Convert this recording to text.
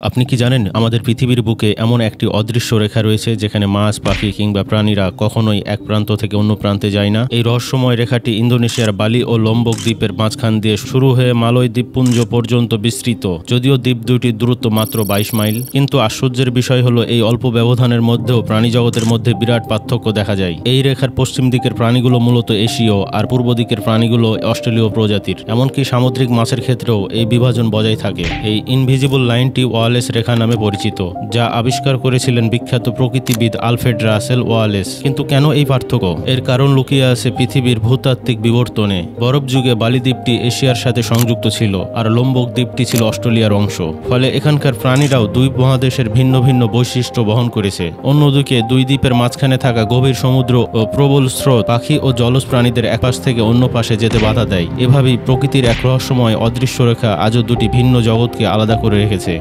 আপনি কি জানেন আমাদের পৃথিবীর বুকে এমন একটি অদৃশ্য রেখা রয়েছে যেখানে মাছ, পাখি কিংবা প্রাণীরা কখনোই এক প্রান্ত থেকে অন্য প্রান্তে যায় না। এই রহস্যময় রেখাটি ইন্দোনেশিয়ার বালি ও লম্বক দ্বীপের মাঝখান দিয়ে শুরু হয়ে মালয় দ্বীপপুঞ্জ পর্যন্ত বিস্তৃত। যদিও দ্বীপ দুটির দূরত্ব মাত্র 22 মাইল, কিন্তু আশ্চর্যের বিষয় হলো এই অল্প ব্যবধানের মধ্যেও প্রাণীজগতের মধ্যে বিরাট পার্থক্য দেখা যায়। এই রেখার পশ্চিম দিকের প্রাণীগুলো মূলত এশীয় আর পূর্ব দিকের প্রাণীগুলো অস্ট্রেলীয় প্রজাতির। এমনকি সামুদ্রিক মাছের ক্ষেত্রেও এই বিভাজন বজায় থাকে। এই ইনভিজিবল লাইনটি ওয়ালেস রেখা নামে পরিচিত, যা আবিষ্কার করেছিলেন বিখ্যাত প্রকৃতিবিদ আলফ্রেড রাসেল ওয়ালেস। কিন্তু কেন এই পার্থক্য? এর কারণ লুকিয়ে আছে পৃথিবীর ভূতাত্ত্বিক বিবর্তনে। বরফ যুগে বালি দ্বীপটি এশিয়ার সাথে সংযুক্ত ছিল আর লম্বক দ্বীপটি ছিল অস্ট্রেলিয়ার অংশ। ফলে এখানকার প্রাণীরাও দুই মহাদেশের ভিন্ন ভিন্ন বৈশিষ্ট্য বহন করেছে। অন্যদিকে দুই দ্বীপের মাঝখানে থাকা গভীর সমুদ্র ও প্রবল স্রোত পাখি ও জলজ প্রাণীদের এক পাশ থেকে অন্য পাশে যেতে বাধা দেয়। এভাবেই প্রকৃতির এক রহস্যময় অদৃশ্য রেখা আজও দুটি ভিন্ন জগৎকে আলাদা করে রেখেছে।